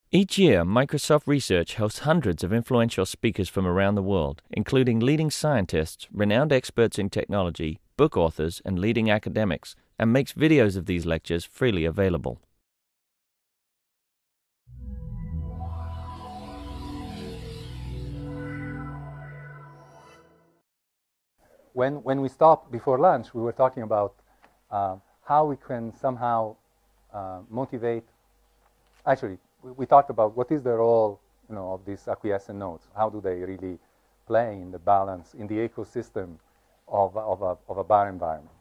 Each year, Microsoft Research hosts hundreds of influential speakers from around the world, including leading scientists, renowned experts in technology, book authors, and leading academics, and makes videos of these lectures freely available. When we stopped before lunch, we were talking about how we can somehow motivate. Actually, we talked about what is the role, of these acquiescent nodes. How do they really play in the balance, in the ecosystem of a bar environment?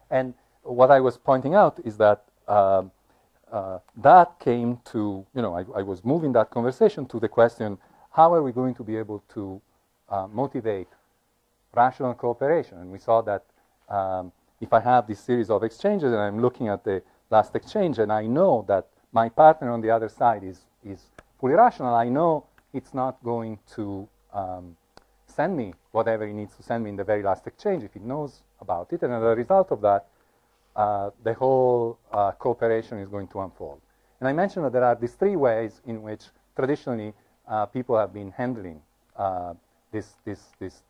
And what I was pointing out is that that came to, I was moving that conversation to the question, how are we going to be able to motivate rational cooperation? And we saw that if I have this series of exchanges and I'm looking at the last exchange and I know that my partner on the other side is fully rational, I know it's not going to send me whatever he needs to send me in the very last exchange if he knows about it. And as a result of that, the whole cooperation is going to unfold. And I mentioned that there are these three ways in which traditionally people have been handling this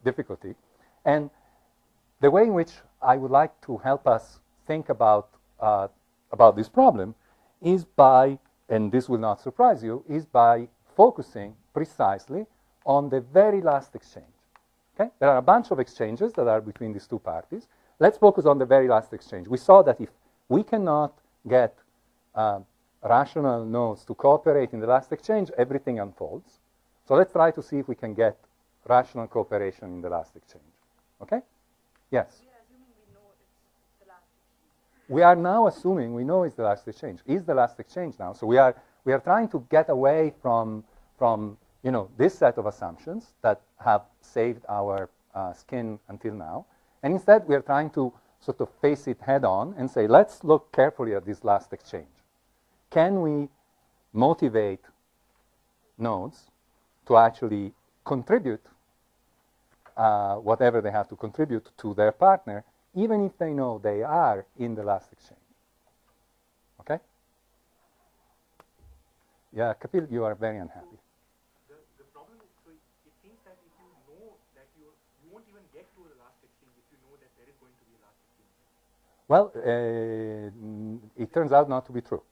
difficulty. And the way in which I would like to help us think about this problem is by, and this will not surprise you, is by focusing precisely on the very last exchange. Okay? There are a bunch of exchanges that are between these two parties. Let's focus on the very last exchange. We saw that if we cannot get rational nodes to cooperate in the last exchange, everything unfolds. So let's try to see if we can get rational cooperation in the last exchange. Okay? Yes? We are assuming we know it's the last exchange. We are now assuming we know it's the last exchange. Is the last exchange now? So we are trying to get away from this set of assumptions that have saved our skin until now. And instead, we are trying to sort of face it head on and say, let's look carefully at this last exchange. Can we motivate nodes to actually contribute whatever they have to contribute to their partner, even if they know they are in the last exchange? Okay? Yeah, Kapil, you are very unhappy. The problem is, so it seems that if you know that you won't even get to the last exchange if you know that there is going to be a last exchange. Well, it turns out not to be true.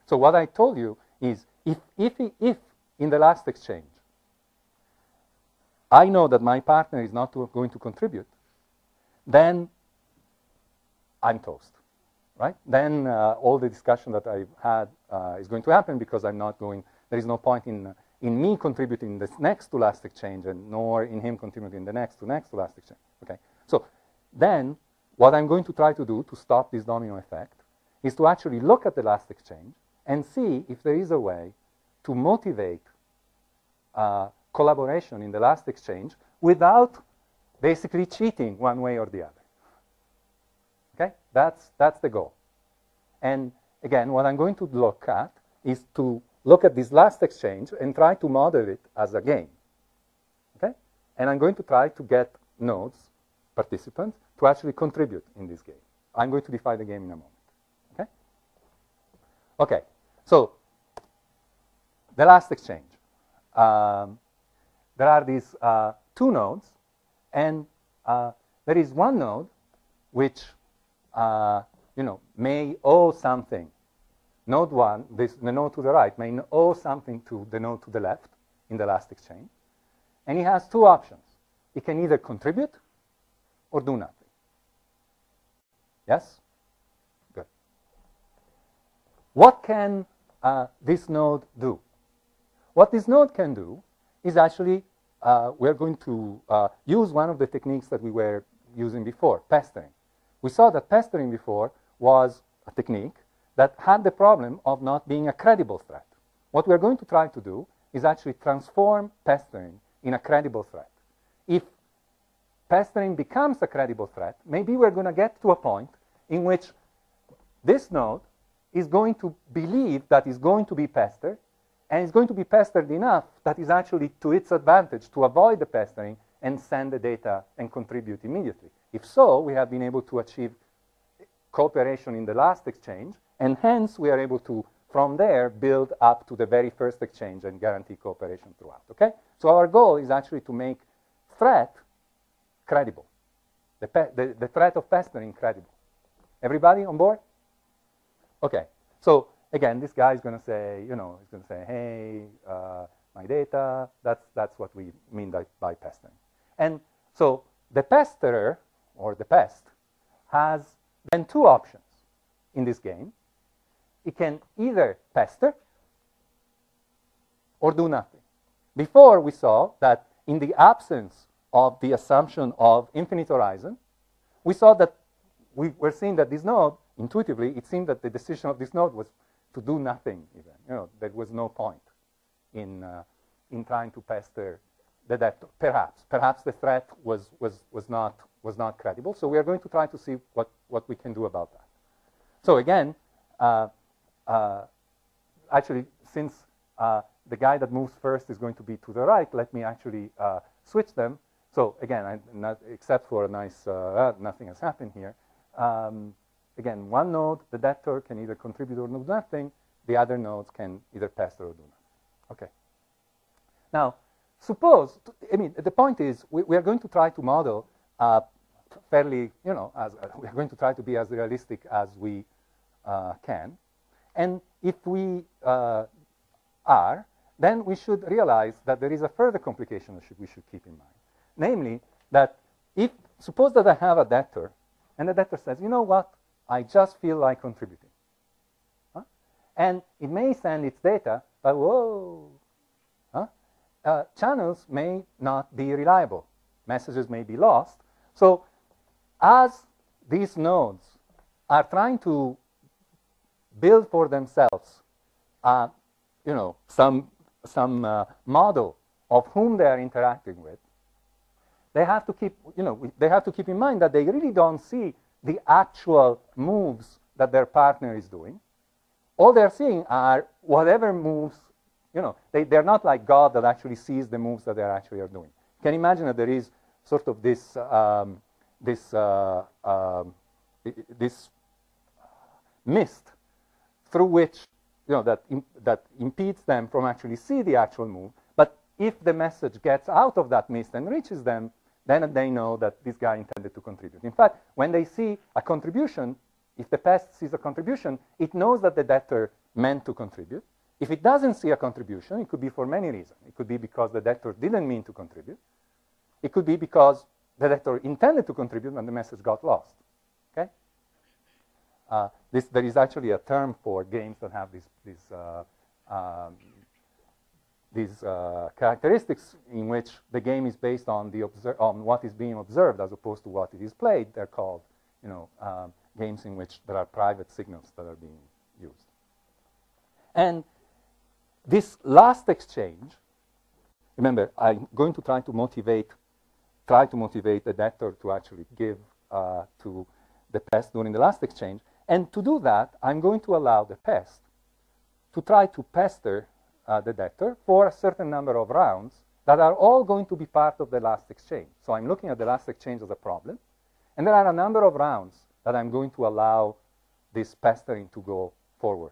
So what I told you is if in the last exchange I know that my partner is not going to contribute, then I'm toast, right? Then all the discussion that I've had is going to happen because I'm not going, there is no point in me contributing this next to last exchange and nor in him contributing the next to last exchange, okay? So then what I'm going to try to do to stop this domino effect is to actually look at the last exchange and see if there is a way to motivate collaboration in the last exchange without basically cheating one way or the other. Okay? That's the goal. And again, what I'm going to look at is to look at this last exchange and try to model it as a game. Okay? And I'm going to try to get nodes, participants, to actually contribute in this game. I'm going to define the game in a moment. Okay? Okay. So the last exchange. There are these two nodes, and there is one node which may owe something. Node 1, the node to the right, may owe something to the node to the left in the last exchange. And it has two options. It can either contribute or do nothing. Yes? Good. What can this node do? What this node can do is actually, we're going to use one of the techniques that we were using before, pestering. We saw that pestering before was a technique that had the problem of not being a credible threat. What we're going to try to do is actually transform pestering in a credible threat. If pestering becomes a credible threat, maybe we're going to get to a point in which this node is going to believe that it's going to be pestered, and it's going to be pestered enough that is actually to its advantage to avoid the pestering and send the data and contribute immediately. If so, we have been able to achieve cooperation in the last exchange, and hence we are able to from there build up to the very first exchange and guarantee cooperation throughout, okay? So our goal is actually to make threat credible, the threat of pestering credible. Everybody on board? Okay, so again, this guy is going to say, he's going to say, hey, my data, that's what we mean by pestering. And so the pesterer, or the pest, has then two options in this game. It can either pester or do nothing. Before, we saw that in the absence of the assumption of infinite horizon, we saw that we were seeing that this node, intuitively, it seemed that the decision of this node was to do nothing even. There was no point in trying to pester the debtor. Perhaps the threat was not credible. So we are going to try to see what we can do about that. So again, actually, since the guy that moves first is going to be to the right, let me actually switch them. So again, except for a nice, nothing has happened here. Again, one node, the debtor, can either contribute or do nothing. The other nodes can either pester or do nothing. Okay. Now, suppose, the point is, we are going to try to model fairly, we are going to try to be as realistic as we can. And if we are, then we should realize that there is a further complication that we should keep in mind. Namely, that suppose that I have a debtor, and the debtor says, you know what, I just feel like contributing. Huh? And it may send its data, but whoa, channels may not be reliable. Messages may be lost. So as these nodes are trying to build for themselves, some model of whom they are interacting with, they have to keep in mind that they really don't see the actual moves that their partner is doing. All they're seeing are whatever moves. They're not like God that actually sees the moves that they actually are doing. You can imagine that there is sort of this mist through which that impedes them from actually see the actual move. But if the message gets out of that mist and reaches them, then they know that this guy intended to contribute. In fact, when they see a contribution, if the pest sees a contribution, it knows that the debtor meant to contribute. If it doesn't see a contribution, it could be for many reasons. It could be because the debtor didn't mean to contribute. It could be because the debtor intended to contribute and the message got lost. Okay? There is actually a term for games that have these characteristics in which the game is based on what is being observed as opposed to what it is played. They're called, games in which there are private signals that are being used. And this last exchange, remember, I'm going to try to motivate the debtor to actually give to the pest during the last exchange. And to do that, I'm going to allow the pest to try to pester the debtor for a certain number of rounds that are all going to be part of the last exchange. So I'm looking at the last exchange as a problem. And there are a number of rounds that I'm going to allow this pestering to go forward.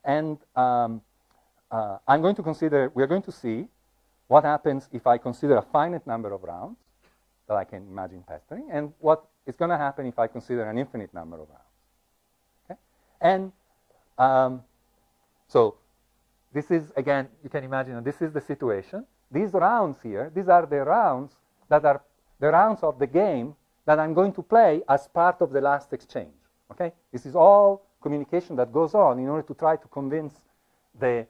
And I'm going to consider, we're going to see what happens if I consider a finite number of rounds that I can imagine pestering, and what is going to happen if I consider an infinite number of rounds. Okay? And so this is, again, you can imagine that this is the situation. These rounds here, these are the rounds that are the rounds of the game that I'm going to play as part of the last exchange. Okay? This is all communication that goes on in order to try to convince the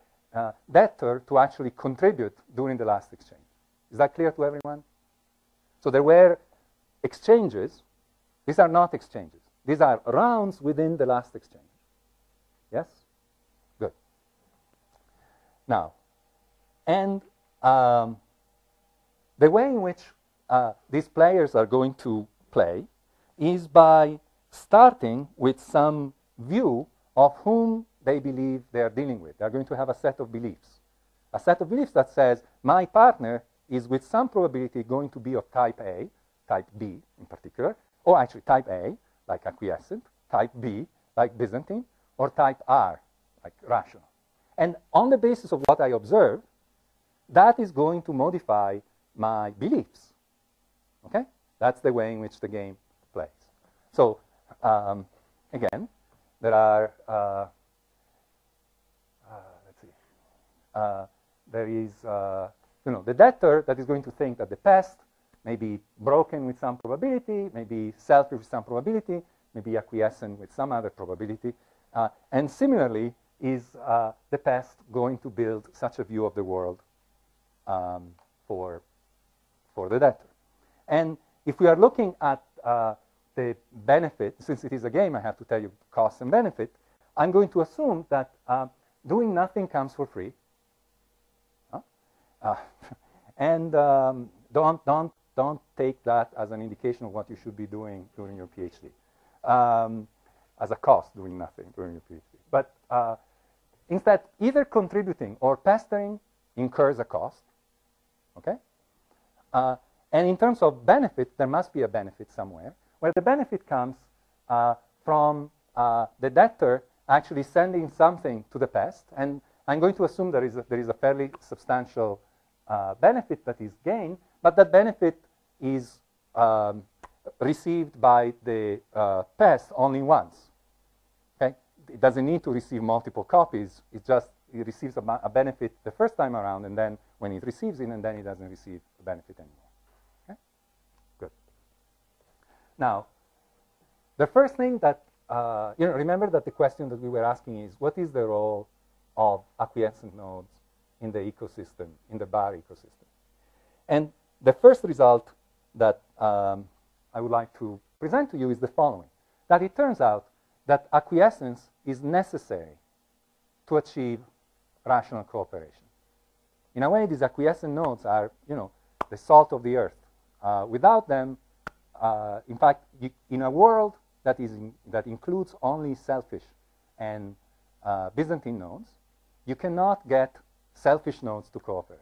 debtor to actually contribute during the last exchange. Is that clear to everyone? So there were exchanges. These are not exchanges. These are rounds within the last exchange. Yes? Good. Now, and the way in which these players are going to play is by starting with some view of whom they believe they are dealing with. They're going to have a set of beliefs. A set of beliefs that says, my partner is with some probability going to be of type A, type B in particular, or actually type A, like acquiescent, type B, like Byzantine, or type R, like rational. And on the basis of what I observe, that is going to modify my beliefs. Okay? That's the way in which the game plays. So, again, there are, let's see, there is, the debtor that is going to think that the past may be broken with some probability, may be selfish with some probability, may be acquiescent with some other probability. And similarly, is the past going to build such a view of the world for the debtor? And if we are looking at the benefit, since it is a game, I have to tell you cost and benefit, I'm going to assume that doing nothing comes for free. And don't take that as an indication of what you should be doing during your PhD, as a cost doing nothing during your PhD. But instead, either contributing or pestering incurs a cost. Okay? And in terms of benefit, there must be a benefit somewhere, where the benefit comes from the debtor actually sending something to the pest. And I'm going to assume there is a fairly substantial benefit that is gained, but that benefit is received by the pest only once. Okay? It doesn't need to receive multiple copies. It receives a benefit the first time around, and then when it receives it, and then it doesn't receive the benefit anymore. Okay? Good. Now, the first thing that, remember that the question that we were asking is, what is the role of acquiescent nodes in the ecosystem, in the bar ecosystem? And the first result that I would like to present to you is the following, that it turns out that acquiescence is necessary to achieve rational cooperation. In a way, these acquiescent nodes are, the salt of the earth. Without them, in fact, in a world that includes only selfish and Byzantine nodes, you cannot get selfish nodes to cooperate.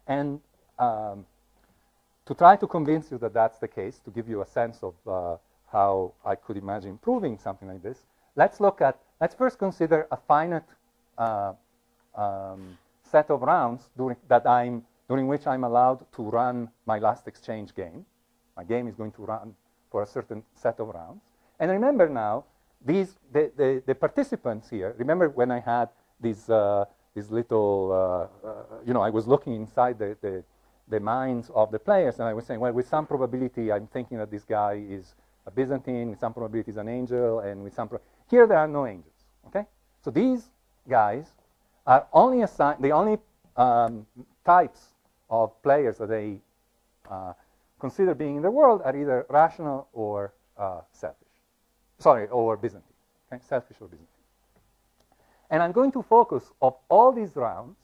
And to try to convince you that that's the case, to give you a sense of how I could imagine proving something like this, let's first consider a finite set of rounds during which I'm allowed to run my last exchange game. My game is going to run for a certain set of rounds. And remember now, the participants here, remember when I had these little, I was looking inside the minds of the players, and I was saying, well, with some probability, I'm thinking that this guy is a Byzantine, with some probability is an angel, and with some here there are no angels. Okay, so these guys are only assigned. The only types of players that they consider being in the world are either rational or selfish. Sorry, or Byzantine. Okay, selfish or Byzantine. And I'm going to focus of all these rounds.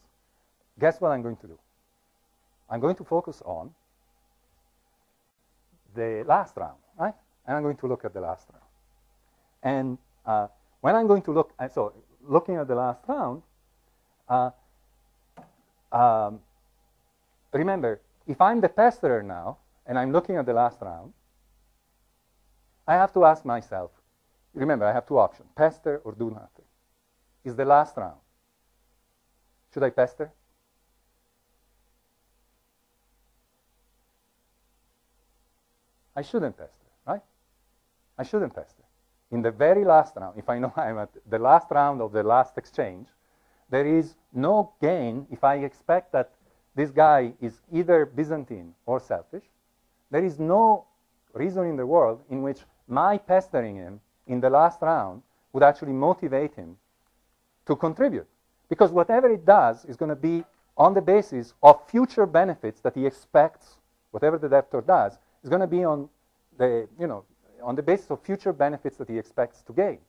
Guess what I'm going to do? I'm going to focus on the last round, right? And I'm going to look at the last round. And when I'm going to look, so looking at the last round, remember, if I'm the pesterer now, and I'm looking at the last round, I have to ask myself, remember, I have two options, pester or do nothing. Is the last round. Should I pester? I shouldn't pester, right? I shouldn't pester. In the very last round, if I know I'm at the last round of the last exchange, there is no gain if I expect that this guy is either Byzantine or selfish. There is no reason in the world in which my pestering him in the last round would actually motivate him to contribute. Because whatever it does is going to be on the basis of future benefits that he expects, whatever the debtor does, is going to be on the, on the basis of future benefits that he expects to gain,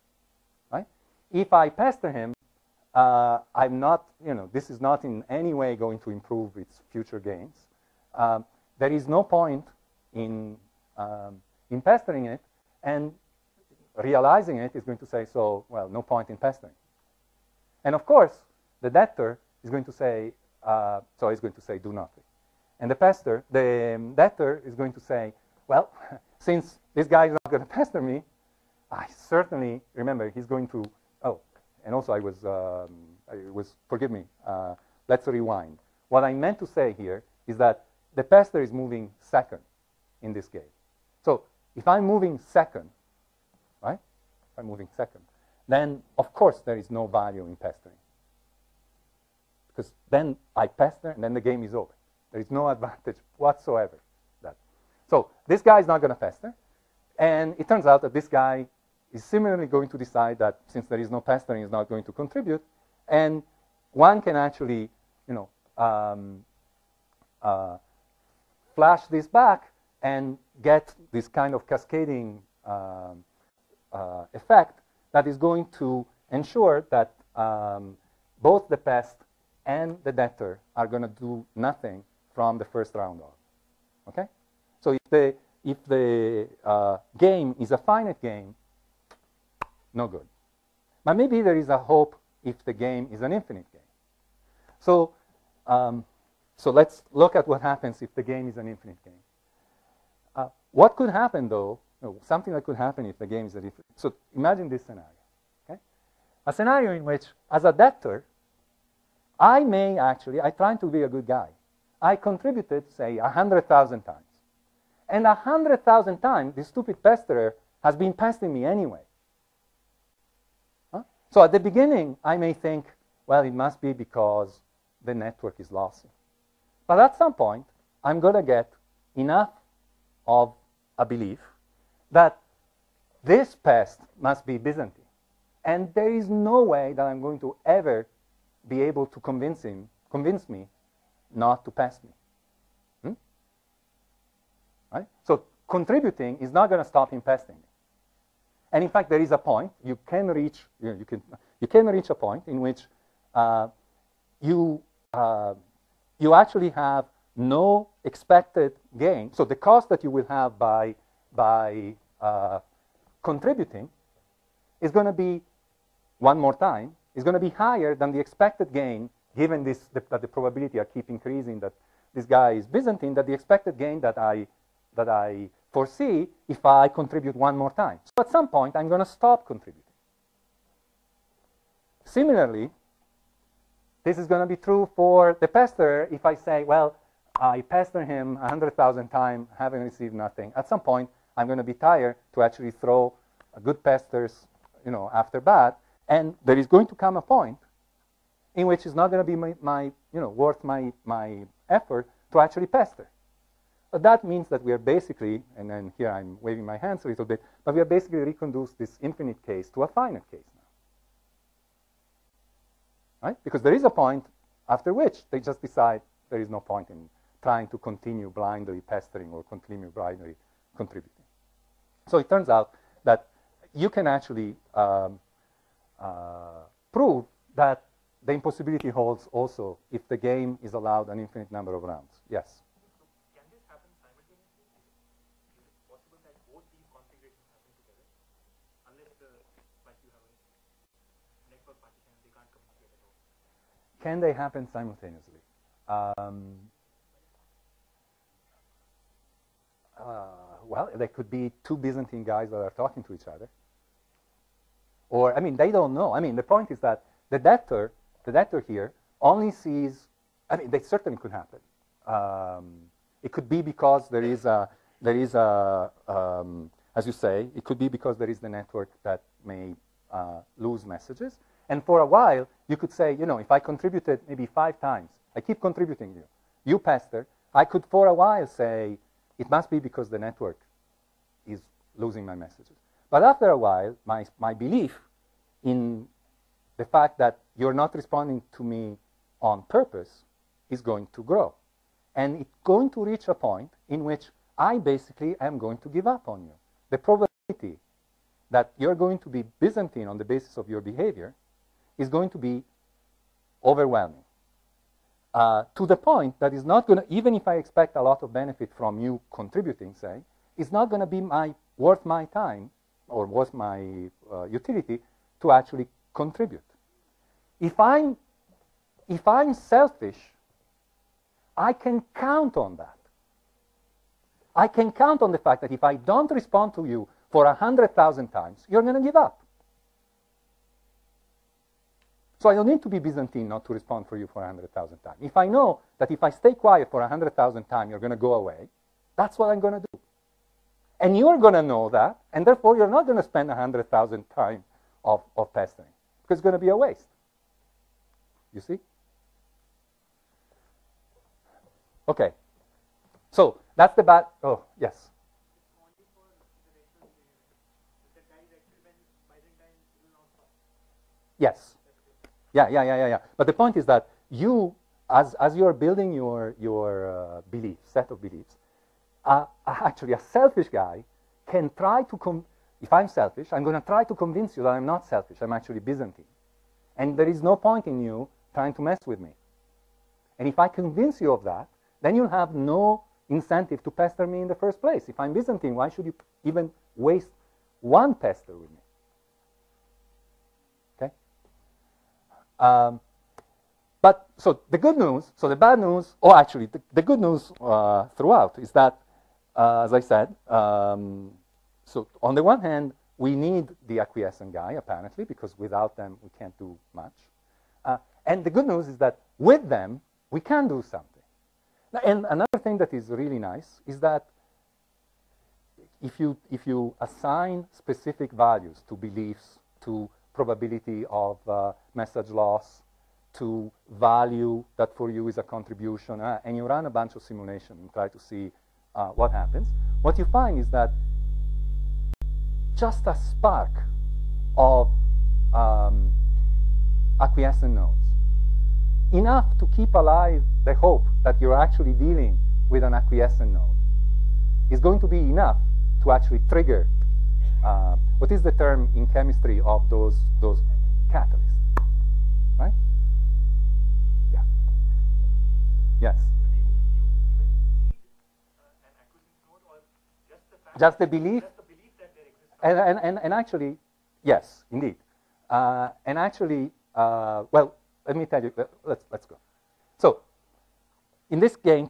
right? If I pester him, I'm not, this is not in any way going to improve its future gains. There is no point in pestering it, and realizing it is going to say, so, well, no point in pestering. And of course, the debtor is going to say, so he's going to say, do nothing. And the debtor is going to say, well, since this guy is not going to pester me, I certainly remember he's going to, oh, and also forgive me, let's rewind. What I meant to say here is that the pester is moving second in this game. So if I'm moving second, right? If I'm moving second, then of course there is no value in pestering. Because then I pester and then the game is over. There is no advantage whatsoever. So this guy is not going to pester. And it turns out that this guy is similarly going to decide that since there is no pestering, he's not going to contribute. And one can actually, flash this back and get this kind of cascading effect that is going to ensure that both the pest and the debtor are going to do nothing from the first round on. Okay? So if the game is a finite game, no good. But maybe there is a hope if the game is an infinite game. So, so let's look at what happens if the game is an infinite game. What could happen, though, something that could happen if the game is an infinite. So imagine this scenario. Okay? A scenario in which, as a debtor, I'm trying to be a good guy. I contributed, say, 100,000 times. And 100,000 times, this stupid pesterer has been pesting me anyway. Huh? So at the beginning, I may think, well, it must be because the network is lossy. But at some point, I'm going to get enough of a belief that this pest must be Byzantine. And there is no way that I'm going to ever be able to convince me not to pest me. Right? So contributing is not going to stop him pesting me. And in fact, there is a point you can reach. You can reach a point in which you actually have no expected gain. So the cost that you will have by contributing is going to be, one more time, is going to be higher than the expected gain, given that the probability I keep increasing that this guy is Byzantine, that the expected gain that I foresee if I contribute one more time. So at some point, I'm going to stop contributing. Similarly, this is going to be true for the pesterer if I say, well, I pester him 100,000 times, having received nothing. At some point, I'm going to be tired to actually throw good pesters, after bad, and there is going to come a point in which it's not going to be worth my effort to actually pester. But that means that we are basically, and then here I'm waving my hands a little bit, but we are basically reconduced this infinite case to a finite case now. Right? Because there is a point after which they just decide there is no point in trying to continue blindly pestering or continue blindly contributing. So it turns out that you can actually prove that the impossibility holds also if the game is allowed an infinite number of rounds. Yes? Can this happen simultaneously? Is it possible that both these configurations happen together? Unless you have a network partition and they can't communicate at all. Can they happen simultaneously? Well, there could be two Byzantine guys that are talking to each other. Or, they don't know. The point is that the debtor here only sees, they certainly could happen. It could be because there is a, as you say, it could be because there is the network that may lose messages. And for a while, you could say, if I contributed maybe 5 times, I keep contributing you pester, I could for a while say, it must be because the network is losing my messages. But after a while, my belief in the fact that you're not responding to me on purpose is going to grow. And it's going to reach a point in which I basically am going to give up on you. The probability that you're going to be Byzantine on the basis of your behavior is going to be overwhelming. To the point that is not going to, even if I expect a lot of benefit from you contributing, say, it's not going to be worth my time or worth my utility to actually contribute. If I'm selfish, I can count on that. I can count on the fact that if I don't respond to you for 100,000 times, you're going to give up. So I don't need to be Byzantine not to respond for you for 100,000 times. If I know that if I stay quiet for 100,000 times, you're going to go away, that's what I'm going to do. And you're going to know that, and therefore you're not going to spend 100,000 times of pestering, because it's going to be a waste. You see? Okay. So that's the bad. Oh, yes. Yes. Yeah. But the point is that you, as you're building your set of beliefs, actually a selfish guy can try to if I'm selfish, I'm going to try to convince you that I'm not selfish. I'm actually Byzantine. And there is no point in you trying to mess with me. And if I convince you of that, then you'll have no incentive to pester me in the first place. If I'm Byzantine, why should you even waste one pester with me? Okay? But so the good news, so the bad news, or actually the good news throughout is that, as I said, so on the one hand, we need the acquiescent guy, apparently, because without them, we can't do much. And the good news is that with them, we can do something. And another thing that is really nice is that if you assign specific values to beliefs, to probability of message loss, to value that for you is a contribution, and you run a bunch of simulations and try to see what happens, what you find is that just a spark of acquiescent nodes, enough to keep alive the hope that you're actually dealing with an acquiescent node, is going to be enough to actually trigger, what is the term in chemistry of those catalysts, right? Yeah. Yes. Just the belief? Just the belief that there exists. And actually, yes, indeed. And actually, well, let me tell you. Let's go. So, in this game,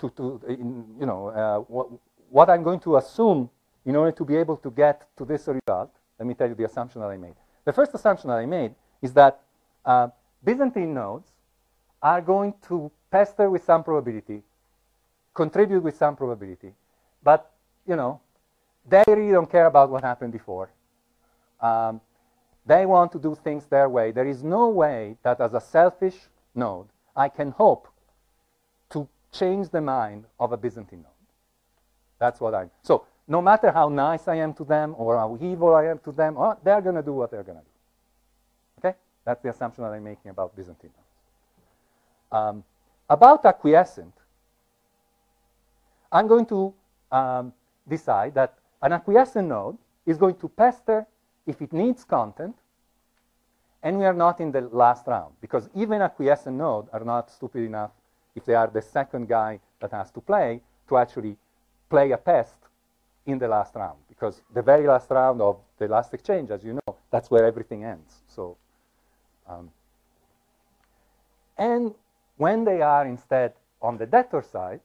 what I'm going to assume in order to be able to get to this result, let me tell you the assumption that I made. The first assumption that I made is that Byzantine nodes are going to pester with some probability, contribute with some probability, but they really don't care about what happened before. They want to do things their way. There is no way that as a selfish node, I can hope to change the mind of a Byzantine node. That's what I'm... So no matter how nice I am to them or how evil I am to them, they're going to do what they're going to do. Okay? That's the assumption that I'm making about Byzantine nodes. About acquiescent, I'm going to decide that an acquiescent node is going to pester if it needs content, and we are not in the last round, because even acquiescent nodes are not stupid enough, if they are the second guy that has to play, to actually play a pest in the last round, because the very last round of the last exchange, as you know, that's where everything ends. So, and when they are instead on the debtor side,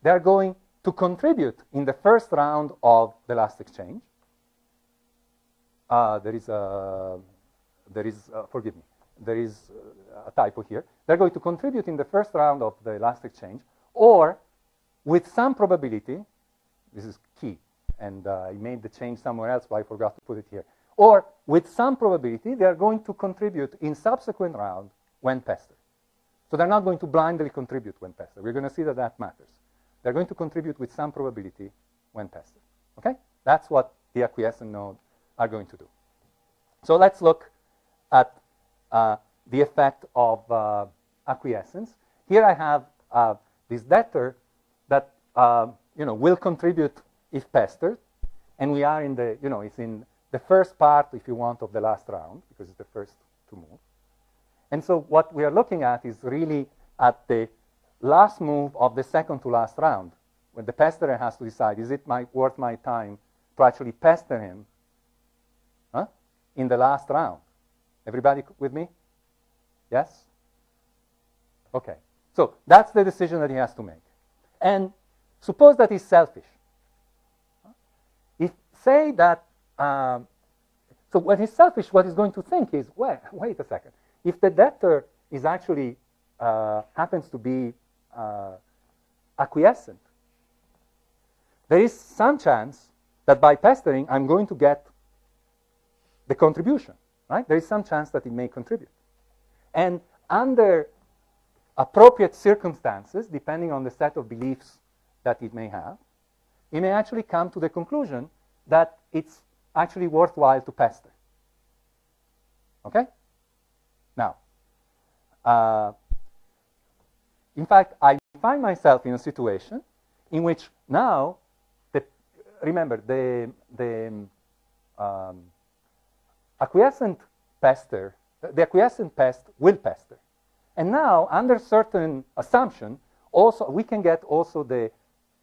they are going to contribute in the first round of the last exchange. Forgive me, there is a typo here. They're going to contribute in the first round of the last exchange, or with some probability, this is key, and I made the change somewhere else, but I forgot to put it here, or with some probability, they are going to contribute in subsequent round when pestered. So they're not going to blindly contribute when pestered. We're going to see that that matters. They're going to contribute with some probability when pestered. Okay? That's what the acquiescent nodes are going to do. So let's look at the effect of acquiescence. Here I have this debtor that will contribute if pestered, and we are in the it's in the first part, if you want, of the last round, because it's the first to move. And so what we are looking at is really at the last move of the second to last round, when the pesterer has to decide, is it worth my time to actually pester him in the last round? Everybody with me? Yes? Okay. So that's the decision that he has to make. And suppose that he's selfish. If say that so when he's selfish, what he's going to think is, well, wait a second. If the debtor is actually happens to be acquiescent, there is some chance that by pestering, I'm going to get the contribution, right? There is some chance that it may contribute. And under appropriate circumstances, depending on the set of beliefs that it may have, it may actually come to the conclusion that it's actually worthwhile to pester. Okay? Now, in fact, I find myself in a situation in which now, remember, the acquiescent pester, the acquiescent pest will pester. And now, under certain assumption, also we can get also the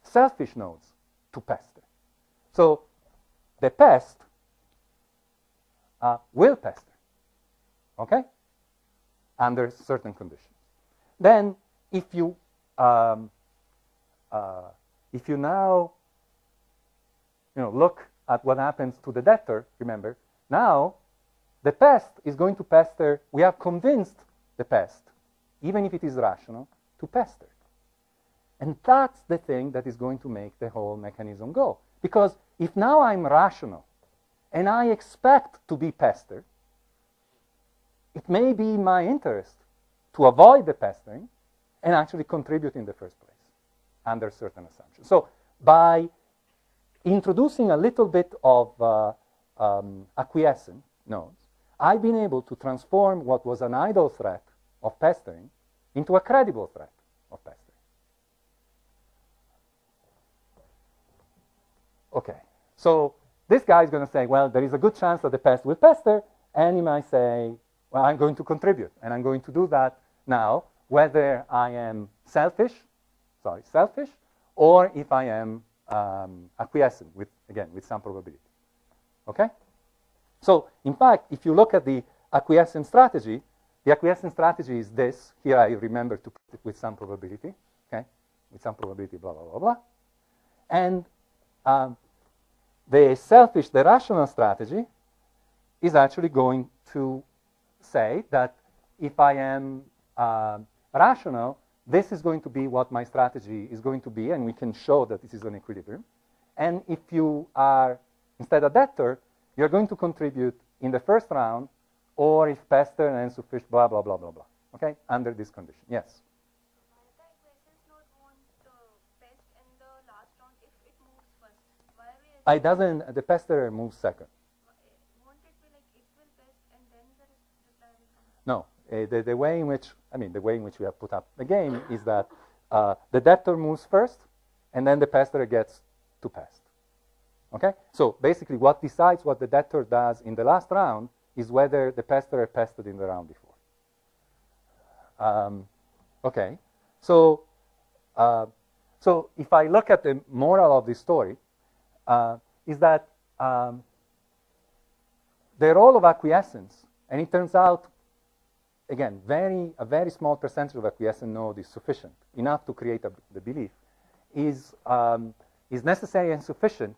selfish nodes to pester. So the pest will pester, okay, under certain conditions. Then, if you now look at what happens to the debtor, remember, now the pest is going to pester. We have convinced the pest, even if it is rational, to pester. And that's the thing that is going to make the whole mechanism go. Because if now I'm rational and I expect to be pestered, it may be my interest to avoid the pestering and actually contribute in the first place under certain assumptions. So by introducing a little bit of acquiescent nodes, I've been able to transform what was an idle threat of pestering into a credible threat of pestering. Okay, so this guy is going to say, well, there is a good chance that the pest will pester, and he might say, well, I'm going to contribute, and I'm going to do that now, whether I am selfish, or if I am acquiescent, with some probability. Okay? So, in fact, if you look at the acquiescence strategy is this. Here I remember to put it with some probability, okay? With some probability, blah, blah, blah, blah. And the rational strategy is actually going to say that if I am rational, this is going to be what my strategy is going to be, and we can show that this is an equilibrium. And if you are instead a debtor, you're going to contribute in the first round, or if pester and insufficient, blah, blah, blah, blah, blah. Okay? Under this condition. Yes? Why the acquiescence node won't pest in the last round if it moves first? Why are we It doesn't, the pester moves second. Won't it be like it will pest and then the reply will come? No. The way in which we have put up the game is that the debtor moves first, and then the pester gets to pest. Okay? So basically what decides what the debtor does in the last round is whether the pester pested in the round before. Okay? So if I look at the moral of this story, is that the role of acquiescence, and it turns out, again, a very small percentage of acquiescent node is sufficient, enough to create the belief, is necessary and sufficient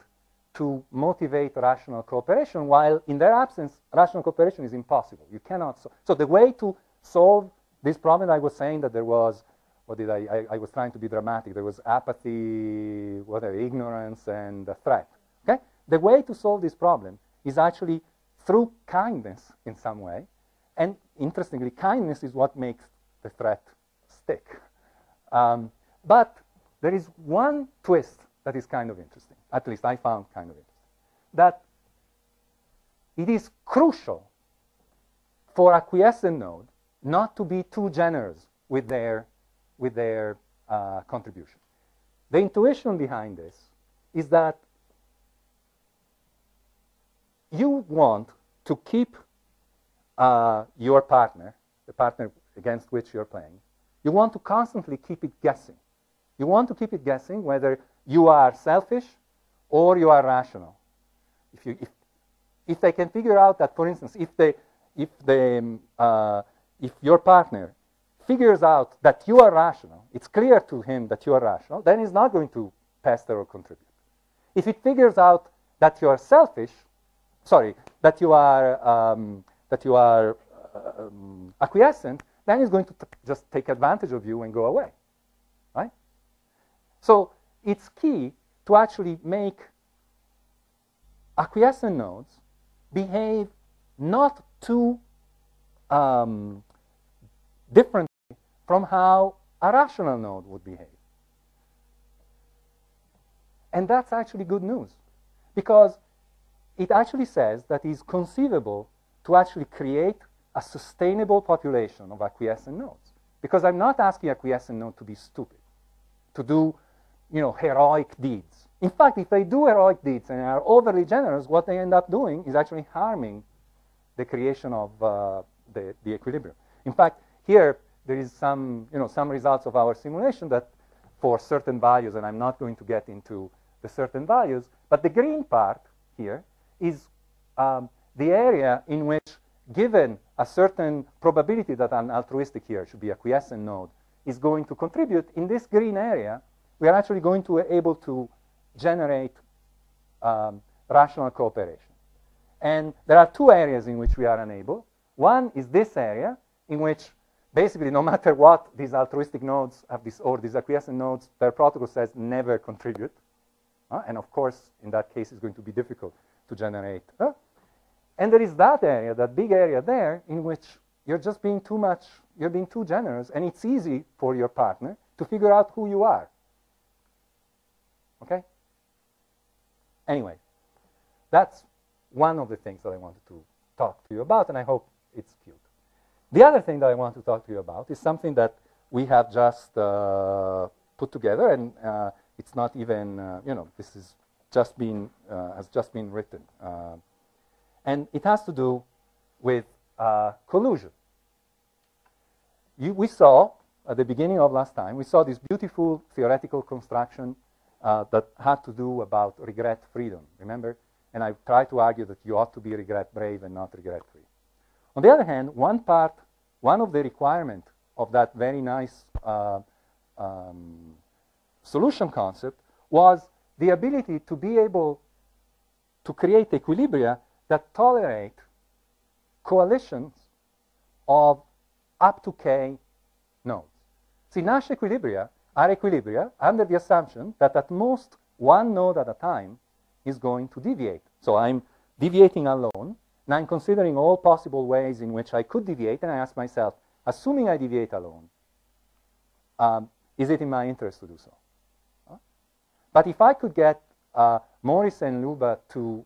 to motivate rational cooperation, while in their absence, rational cooperation is impossible. You cannot. So the way to solve this problem, I was saying that there was, I was trying to be dramatic. There was apathy, ignorance, and threat. Okay? The way to solve this problem is actually through kindness in some way. And interestingly, kindness is what makes the threat stick. But there is one twist that is kind of interesting. At least I found kind of interesting. That it is crucial for acquiescent node not to be too generous with their contribution. The intuition behind this is that you want to keep your partner, the partner against which you're playing, you want to constantly keep it guessing. You want to keep it guessing whether you are selfish or you are rational. If they can figure out that, for instance, if your partner figures out that you are rational, it's clear to him that you are rational, then he's not going to pester or contribute. If it figures out that you are selfish, sorry, that you are acquiescent, then it's going to just take advantage of you and go away, right? So it's key to actually make acquiescent nodes behave not too differently from how a rational node would behave. And that's actually good news, because it actually says that it's conceivable to actually create a sustainable population of acquiescent nodes. Because I'm not asking acquiescent node to be stupid, to do, heroic deeds. In fact, if they do heroic deeds and are overly generous, what they end up doing is actually harming the creation of the equilibrium. In fact, here there is some results of our simulation that for certain values, and I'm not going to get into the certain values, but the green part here is the area in which, given a certain probability that an altruistic here should be a quiescent node is going to contribute, in this green area, we are actually going to be able to generate rational cooperation. And there are two areas in which we are unable. One is this area, in which basically no matter what these altruistic nodes have this, or these acquiescent nodes, their protocol says never contribute. And of course, in that case, it's going to be difficult to generate. And there is that area, that big area there, in which you're just being too much, you're being too generous, and it's easy for your partner to figure out who you are. Okay? Anyway, that's one of the things that I wanted to talk to you about, and I hope it's cute. The other thing that I want to talk to you about is something that we have just put together, and it's not even, this is just been, has just been written. And it has to do with collusion. We saw, at the beginning of last time, we saw this beautiful theoretical construction that had to do about regret freedom, remember? And I tried to argue that you ought to be regret brave and not regret free. On the other hand, one of the requirements of that very nice solution concept was the ability to be able to create equilibria that tolerate coalitions of up to k nodes. See, Nash equilibria are equilibria under the assumption that at most one node at a time is going to deviate. So I'm deviating alone, and I'm considering all possible ways in which I could deviate, and I ask myself, assuming I deviate alone, is it in my interest to do so? But if I could get Morris and Luba to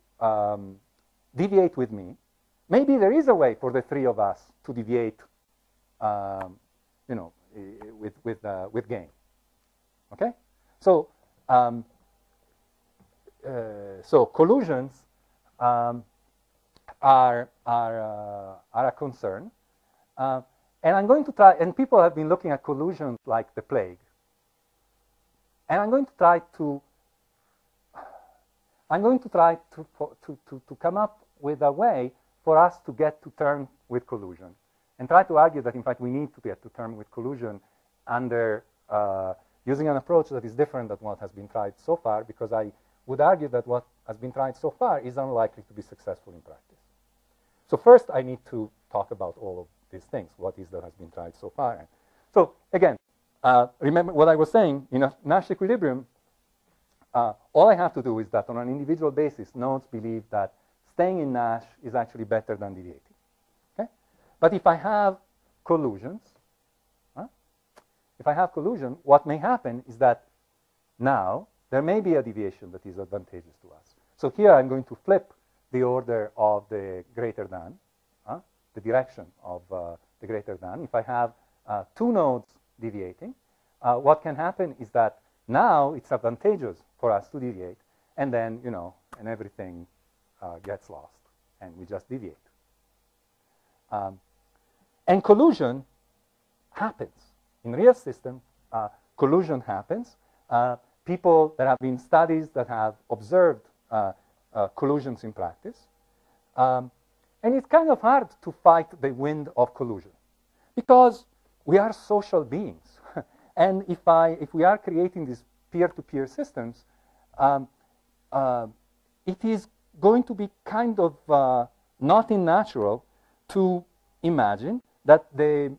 deviate with me, maybe there is a way for the three of us to deviate, with gain. Okay, so collusions are a concern, and I'm going to try. And people have been looking at collusions like the plague, and I'm going to try to come up with a way for us to get to terms with collusion, and try to argue that in fact we need to get to terms with collusion under using an approach that is different than what has been tried so far, because I would argue that what has been tried so far is unlikely to be successful in practice. So first I need to talk about all of these things, what is that has been tried so far. So again, remember what I was saying, in a Nash equilibrium, all I have to do is that on an individual basis, nodes believe that staying in Nash is actually better than deviating. Okay? But if I have collusions, what may happen is that now there may be a deviation that is advantageous to us. So here I'm going to flip the order of the greater than, the direction of the greater than. If I have two nodes deviating, what can happen is that now it's advantageous for us to deviate, and then, and everything gets lost, and we just deviate. And collusion happens. In real systems, collusion happens. People, there have been studies that have observed collusions in practice. And it's kind of hard to fight the wind of collusion, because we are social beings. And if we are creating these peer-to-peer systems, it is going to be kind of not unnatural to imagine that the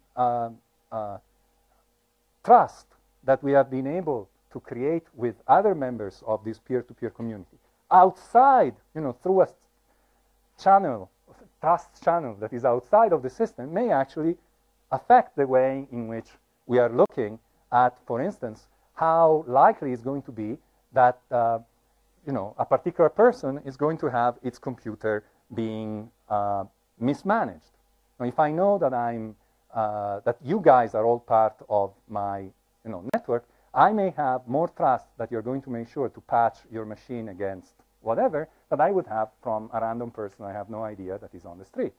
trust that we have been able to create with other members of this peer-to-peer community outside, through a channel, trust channel that is outside of the system, may actually affect the way in which we are looking at, for instance, how likely it's going to be that a particular person is going to have its computer being mismanaged. Now, if I know that that you guys are all part of my network, I may have more trust that you're going to make sure to patch your machine against whatever that I would have from a random person I have no idea that is on the street.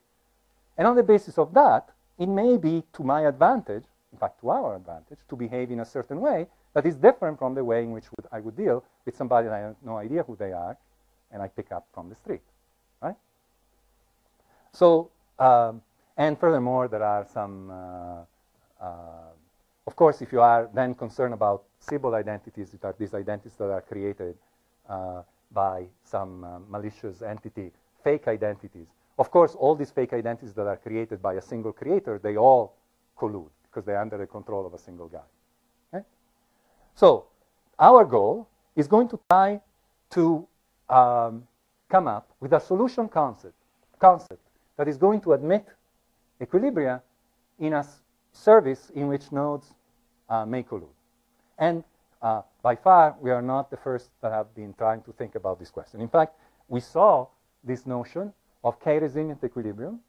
And on the basis of that, it may be to my advantage, in fact to our advantage, to behave in a certain way that is different from the way in which I would deal with somebody that I have no idea who they are and I pick up from the street, right? So, and furthermore, there are some, of course, if you are then concerned about Sybil identities, that are these identities that are created by some malicious entity, fake identities. Of course, all these fake identities that are created by a single creator, they all collude because they're under the control of a single guy. Okay? So our goal is going to try to come up with a solution concept that is going to admit equilibria in a service in which nodes may collude. And by far, we are not the first that have been trying to think about this question. In fact, we saw this notion of k-resilient equilibrium,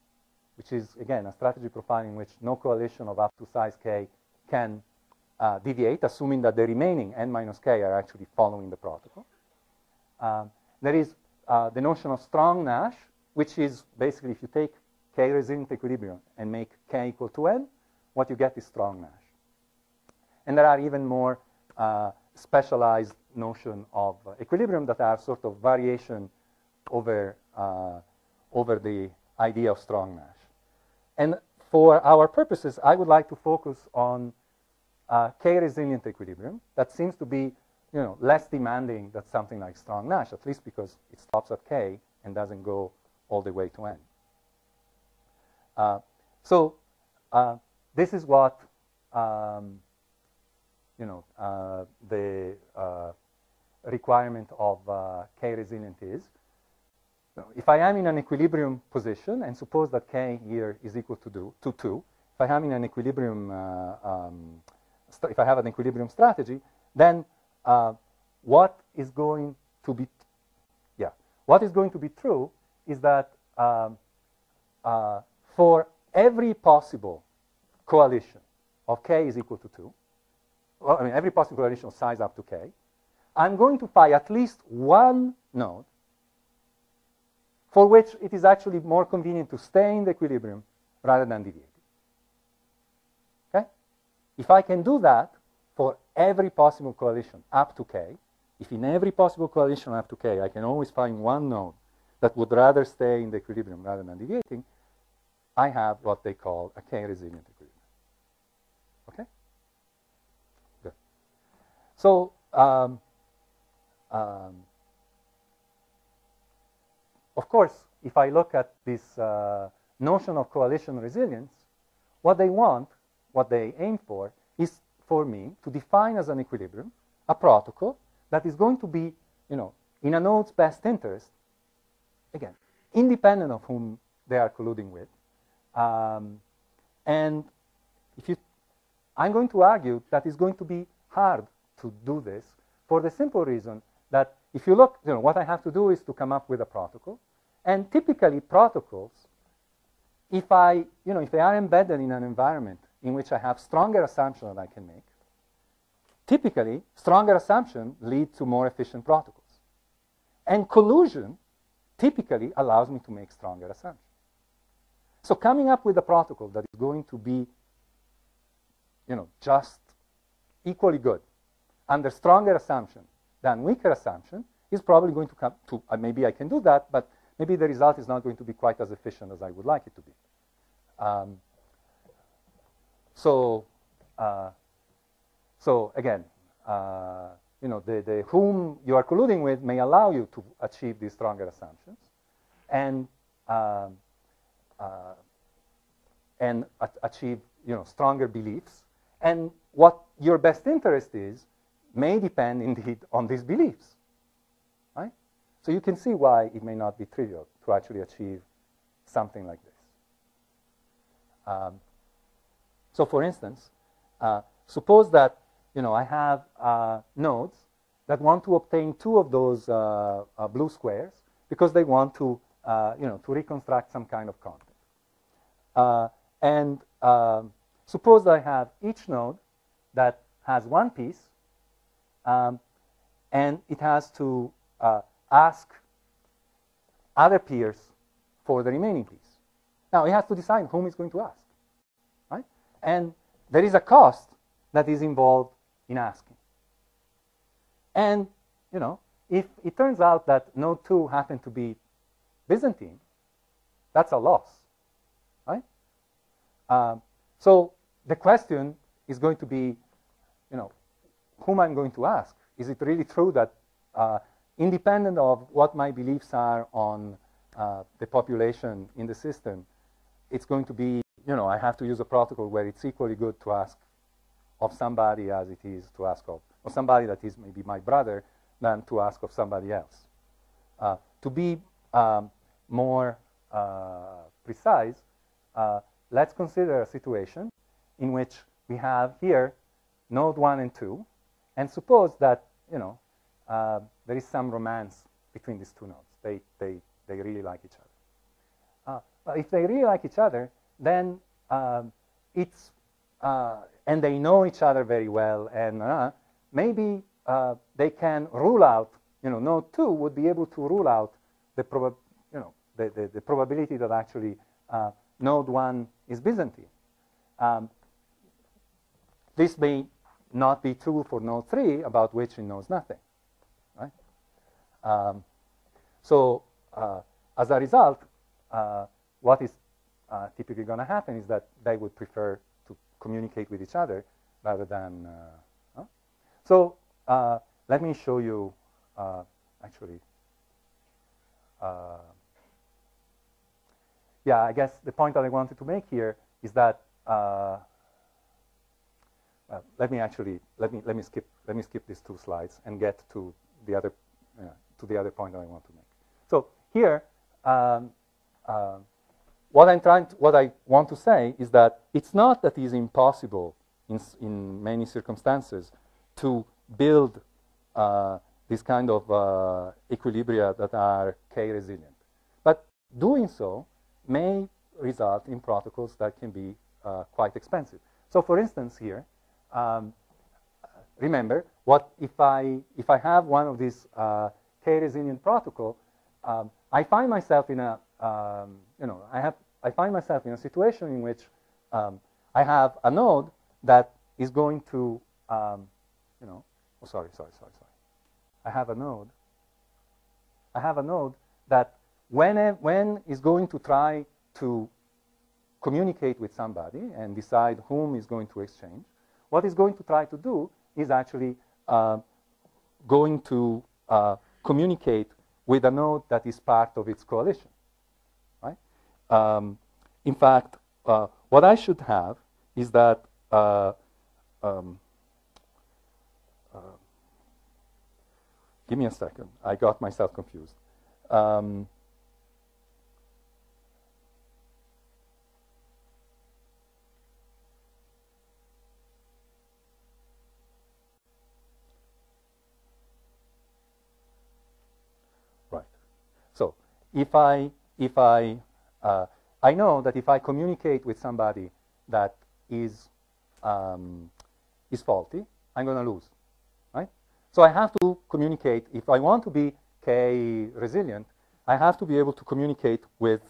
which is, again, a strategy profile in which no coalition of up to size k can deviate, assuming that the remaining n minus k are actually following the protocol. There is the notion of strong Nash, which is basically if you take k-resilient equilibrium and make k equal to n, what you get is strong Nash. And there are even more specialized notion of equilibrium that are sort of variation over the idea of strong Nash. And for our purposes, I would like to focus on k-resilient equilibrium that seems to be less demanding than something like strong Nash, at least because it stops at k and doesn't go all the way to n. So this is what the requirement of k-resilient is. So if I am in an equilibrium position, and suppose that k here is equal to 2, if I am in an equilibrium, if I have an equilibrium strategy, then what is going to be true is that for every possible coalition of k is equal to 2, well, I mean every possible coalition of size up to k, I'm going to find at least one node for which it is actually more convenient to stay in the equilibrium rather than deviating. Okay? If I can do that for every possible coalition up to k, if in every possible coalition up to k I can always find one node that would rather stay in the equilibrium rather than deviating, I have what they call a k-resilient equilibrium. Okay? Good. So, of course, if I look at this notion of coalition resilience, what they want, what they aim for, is for me to define as an equilibrium a protocol that is going to be, in a node's best interest, again, independent of whom they are colluding with. And I'm going to argue that it's going to be hard to do this for the simple reason that if you look, what I have to do is to come up with a protocol. And typically protocols, if they are embedded in an environment in which I have stronger assumptions that I can make, typically stronger assumptions lead to more efficient protocols. And collusion typically allows me to make stronger assumptions. So coming up with a protocol that is going to be, just equally good under stronger assumption than weaker assumption is probably going to come to, maybe I can do that, but maybe the result is not going to be quite as efficient as I would like it to be. So again, the whom you are colluding with may allow you to achieve these stronger assumptions, and achieve stronger beliefs. And what your best interest is may depend indeed on these beliefs, right? So you can see why it may not be trivial to actually achieve something like this. So for instance, suppose that I have nodes that want to obtain two of those blue squares because they want to to reconstruct some kind of content. Suppose I have each node that has one piece, and it has to ask other peers for the remaining piece. Now, it has to decide whom it's going to ask, right? And there is a cost that is involved in asking. And, if it turns out that node 2 happened to be Byzantine, that's a loss, right? So the question is going to be, whom I'm going to ask. Is it really true that independent of what my beliefs are on the population in the system, it's going to be, I have to use a protocol where it's equally good to ask of somebody as it is to ask of somebody that is maybe my brother than to ask of somebody else. To be more precise, let's consider a situation in which we have here node 1 and 2, and suppose that there is some romance between these two nodes. They really like each other. If they really like each other, then and they know each other very well, and maybe they can rule out. Node 2 would be able to rule out the probability that actually node 1 is Byzantine. This may not be true for node 3, about which it knows nothing, right? So as a result, what is typically going to happen is that they would prefer to communicate with each other rather than. So let me show you actually. Yeah, I guess the point that I wanted to make here is that. Let me skip these two slides and get to the other point that I want to make. So here, what I want to say is that it's not that it is impossible in many circumstances to build this kind of equilibria that are K-resilient, but doing so may result in protocols that can be quite expensive. So, for instance, here. Remember, if I have one of these K-resilient protocol, I find myself in a I find myself in a situation in which I have a node that is going to I have a node that when is going to try to communicate with somebody and decide whom is going to exchange. What it's going to try to do is actually going to communicate with a node that is part of its coalition, right? In fact, what I should have is that give me a second. I got myself confused. So if I know that if I communicate with somebody that is faulty, I'm going to lose, right? So I have to communicate. If I want to be K-resilient, I have to be able to communicate with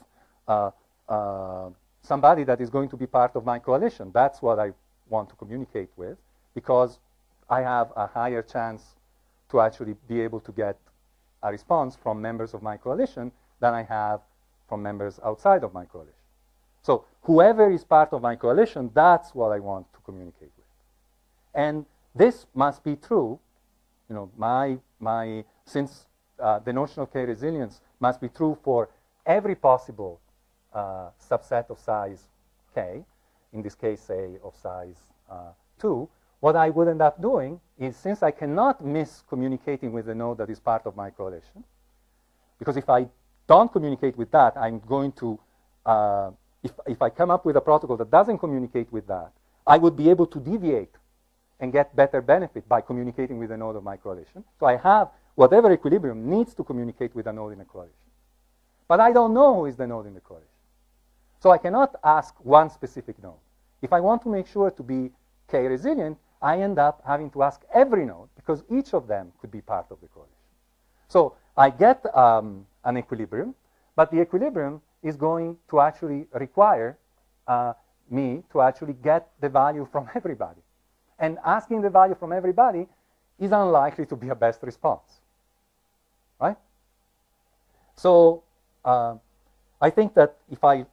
somebody that is going to be part of my coalition. That's what I want to communicate with, because I have a higher chance to actually be able to get a response from members of my coalition than I have from members outside of my coalition. So whoever is part of my coalition, that's what I want to communicate with. And this must be true You know, since the notion of K-resilience must be true for every possible subset of size K, in this case, say, of size 2, what I would end up doing is, since I cannot miss communicating with the node that is part of my coalition, because if I don't communicate with that, I'm going to, if I come up with a protocol that doesn't communicate with that, I would be able to deviate and get better benefit by communicating with the node of my coalition. So I have whatever equilibrium needs to communicate with a node in a coalition. But I don't know who is the node in the coalition. So I cannot ask one specific node. If I want to make sure to be K-resilient, I end up having to ask every node, because each of them could be part of the coalition. So I get an equilibrium, but the equilibrium is going to actually require me to actually get the value from everybody. And asking the value from everybody is unlikely to be a best response, right? So I think that if I,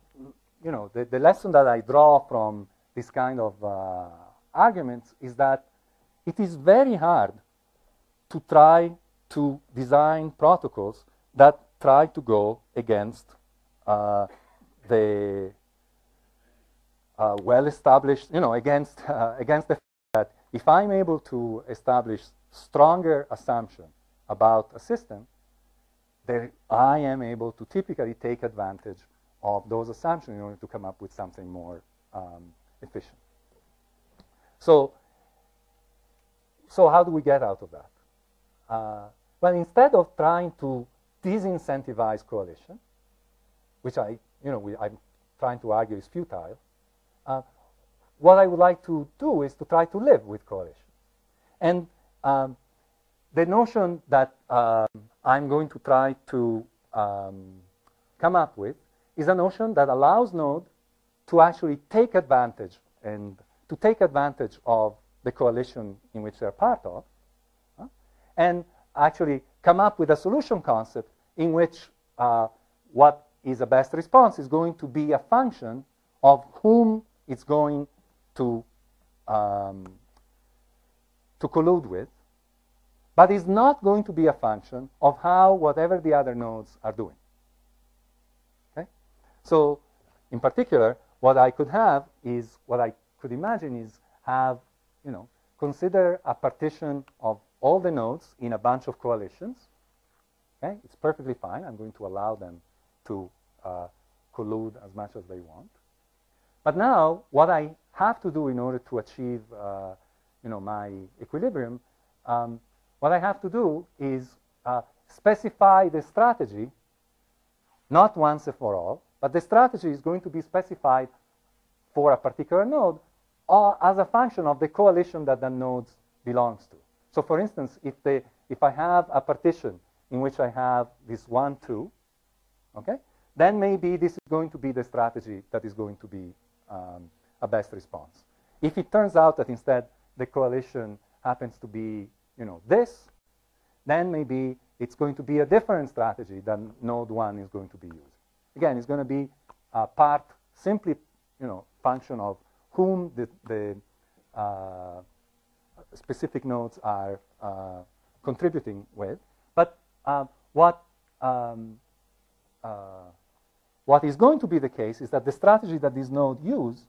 you know, the lesson that I draw from this kind of arguments is that it is very hard to try to design protocols that try to go against the well-established, you know, against the fact that if I'm able to establish stronger assumption about a system, then I am able to typically take advantage of those assumptions in order to come up with something more efficient. So how do we get out of that? Well, instead of trying to disincentivize coalition, which I'm trying to argue is futile, what I would like to do is to try to live with coalition. And the notion that I'm going to try to come up with is a notion that allows node to actually take advantage of the coalition in which they're part of, and actually come up with a solution concept in which what is a best response is going to be a function of whom it's going to collude with, but is not going to be a function of how whatever the other nodes are doing. Okay? So in particular, what I could have is, what I could imagine is have, you know, consider a partition of all the nodes in a bunch of coalitions. Okay? It's perfectly fine. I'm going to allow them to collude as much as they want. But now, what I have to do in order to achieve, you know, my equilibrium, what I have to do is specify the strategy, not once and for all, but the strategy is going to be specified for a particular node as a function of the coalition that the node belongs to. So, for instance, if I have a partition in which I have this 1, 2, okay, then maybe this is going to be the strategy that is going to be a best response. If it turns out that instead the coalition happens to be, you know, this, then maybe it's going to be a different strategy than node 1 is going to be using. Again, it's going to be a part simply, you know, function of whom the specific nodes are contributing with. But what is going to be the case is that the strategy that this node use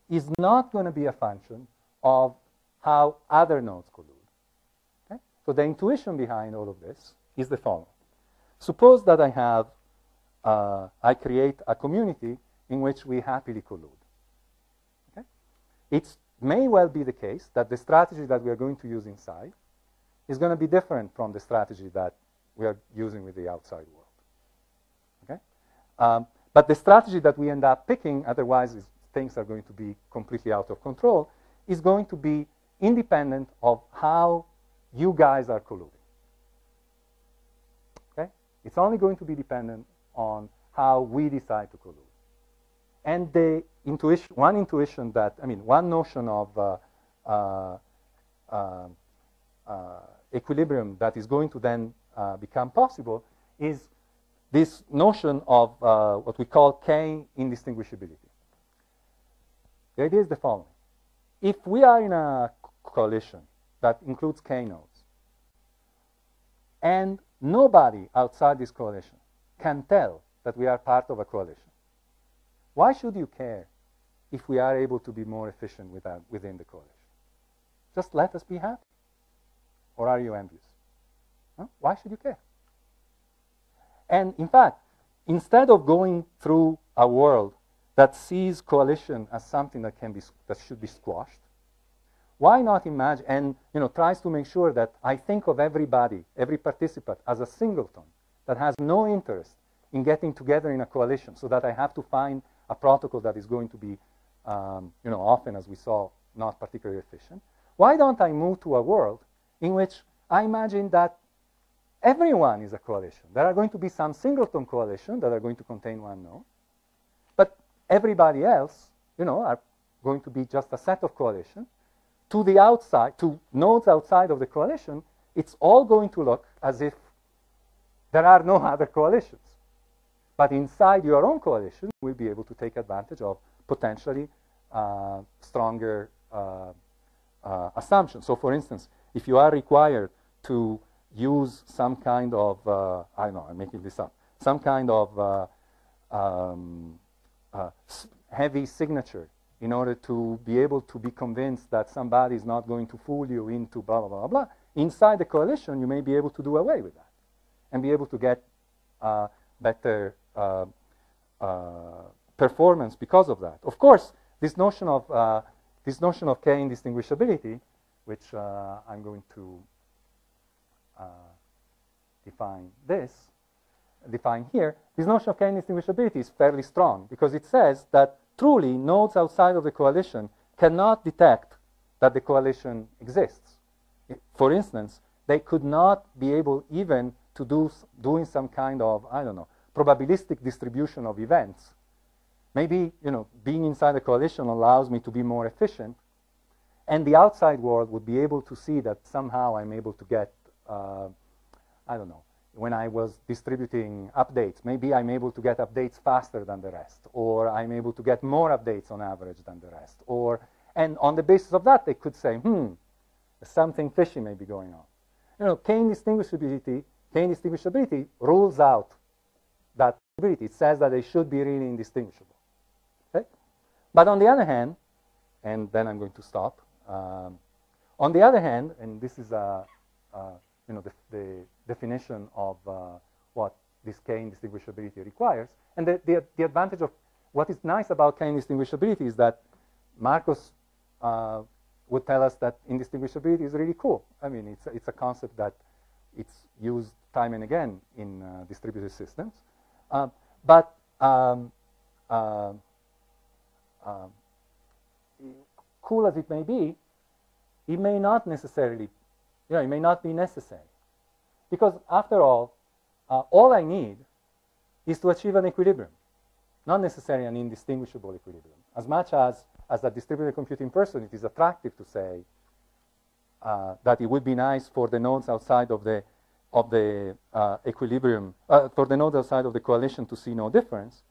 is not going to be a function of how other nodes collude. Okay? So the intuition behind all of this is the following. Suppose that I have, I create a community in which we happily collude. Okay? It may well be the case that the strategy that we are going to use inside is going to be different from the strategy that we are using with the outside world. Okay? But the strategy that we end up picking, otherwise things are going to be completely out of control, is going to be independent of how you guys are colluding. Okay? It's only going to be dependent on how we decide to collude. And the intuition, one notion of equilibrium that is going to then become possible is this notion of what we call K indistinguishability. The idea is the following. If we are in a coalition that includes K nodes, And nobody outside this coalition can tell that we are part of a coalition. Why should you care if we are able to be more efficient within the coalition? Just let us be happy. Or are you envious? Huh? Why should you care? And in fact, instead of going through a world that sees coalition as something that should be squashed, why not imagine and tries to make sure that I think of everybody, every participant, as a singleton that has no interest in getting together in a coalition, so that I have to find a protocol that is going to be, often, as we saw, not particularly efficient. Why don't I move to a world in which I imagine that everyone is a coalition? There are going to be some singleton coalition that are going to contain one node, but everybody else, are going to be just a set of coalitions. To the outside, to nodes outside of the coalition, it's all going to look as if there are no other coalitions. But inside your own coalition, you will be able to take advantage of potentially stronger assumptions. So, for instance, if you are required to use some kind of, I don't know, I'm making this up, some kind of heavy signature in order to be able to be convinced that somebody is not going to fool you into blah, blah, blah, blah, inside the coalition, you may be able to do away with that and be able to get better performance because of that. Of course, this notion of K indistinguishability, which I'm going to define here, this notion of K indistinguishability is fairly strong because it says that truly nodes outside of the coalition cannot detect that the coalition exists. For instance, they could not be able even to doing some kind of, I don't know, probabilistic distribution of events. Maybe, being inside the coalition allows me to be more efficient, and the outside world would be able to see that somehow I'm able to get, I don't know, when I was distributing updates, maybe I'm able to get updates faster than the rest, or I'm able to get more updates on average than the rest, and on the basis of that, they could say, something fishy may be going on. K indistinguishability rules out that possibility. It says that they should be really indistinguishable. Okay? But on the other hand, and then I'm going to stop. On the other hand, and this is the definition of what this K indistinguishability requires, and the advantage of what is nice about K indistinguishability is that Marcos would tell us that indistinguishability is really cool. I mean, it's a concept that it's used time and again in distributed systems. But cool as it may be, it may not necessarily, it may not be necessary. Because after all I need is to achieve an equilibrium, not necessarily an indistinguishable equilibrium. As much as a distributed computing person, it is attractive to say that it would be nice for the nodes outside of the equilibrium, for the nodes outside of the coalition to see no difference.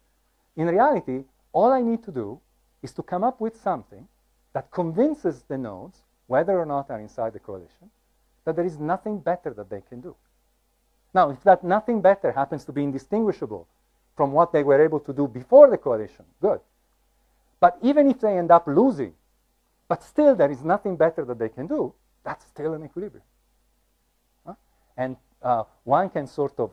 In reality, all I need to do is to come up with something that convinces the nodes, whether or not they're inside the coalition, that there is nothing better that they can do. Now, if that nothing better happens to be indistinguishable from what they were able to do before the coalition, good. But even if they end up losing, but still there is nothing better that they can do, that's still an equilibrium. And one can sort of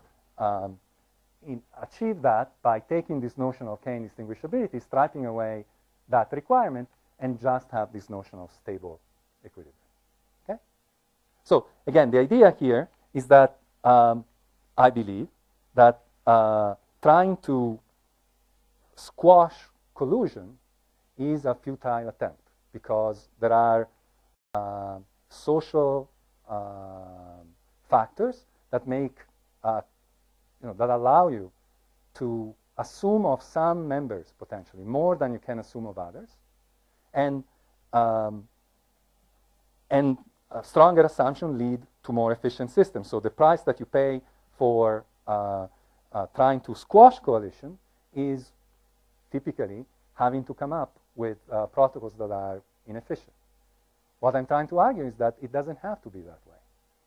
achieve that by taking this notion of K indistinguishability, striping away that requirement, and just have this notion of stable equilibrium. Okay? So again, the idea here is that I believe that trying to squash collusion is a futile attempt because there are social factors that make, that allow you to assume of some members potentially more than you can assume of others, and a stronger assumption lead to more efficient systems. So the price that you pay for trying to squash coalition is typically having to come up with protocols that are inefficient. What I'm trying to argue is that it doesn't have to be that way.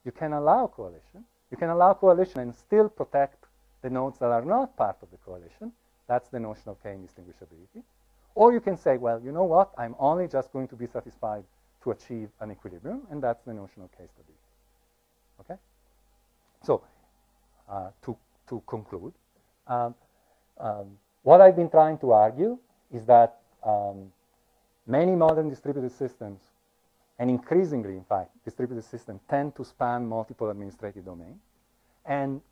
You can allow coalition, You can allow coalition and still protect the nodes that are not part of the coalition. That's the notion of K-indistinguishability. Or you can say, well, you know what? I'm only just going to be satisfied to achieve an equilibrium, and that's the notion of K-stability. Okay? So, to conclude, what I've been trying to argue is that many modern distributed systems, and increasingly, in fact, distributed systems tend to span multiple administrative domains. And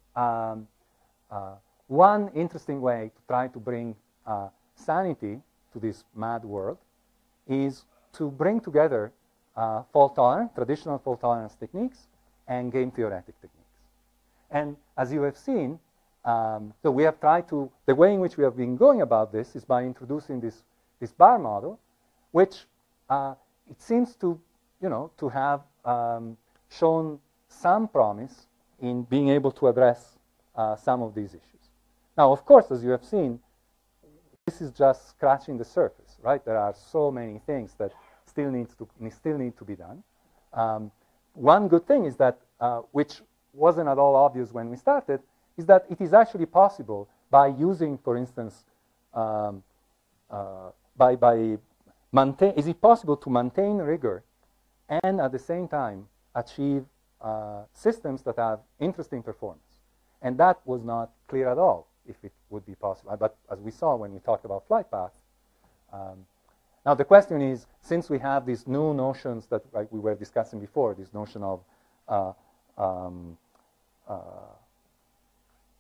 one interesting way to try to bring sanity to this mad world is to bring together traditional fault tolerance techniques and game theoretic techniques. And as you have seen, so we have tried to, the way in which we have been going about this is by introducing this bar model, which it seems to, to have shown some promise in being able to address some of these issues. Now, of course, as you have seen, this is just scratching the surface, right? There are so many things that still need to be done. One good thing is that, which wasn't at all obvious when we started, is that it is actually possible by using, for instance, is it possible to maintain rigor and at the same time achieve systems that have interesting performance? And that was not clear at all if it would be possible. But as we saw when we talked about flight path, now the question is, since we have these new notions that we were discussing before, this notion of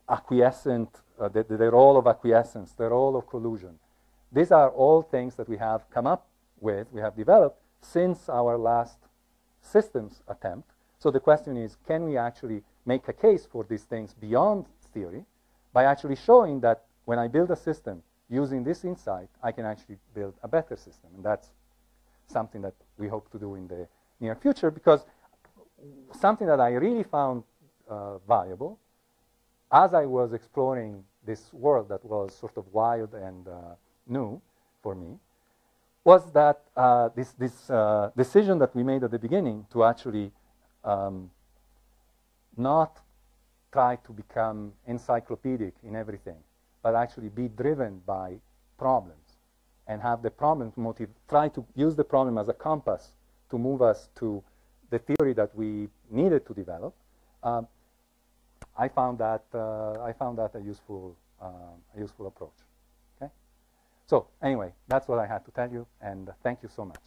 acquiescent, the role of acquiescence, the role of collusion. These are all things that we have come up with, we have developed since our last systems attempt. So the question is, can we actually make a case for these things beyond theory by actually showing that when I build a system using this insight, I can actually build a better system. And that's something that we hope to do in the near future, because something that I really found valuable as I was exploring this world that was sort of wild and new for me, was that this decision that we made at the beginning to actually not try to become encyclopedic in everything, but actually be driven by problems and have the problem try to use the problem as a compass to move us to the theory that we needed to develop. I found that a useful approach. Okay. So anyway, that's what I had to tell you, and thank you so much.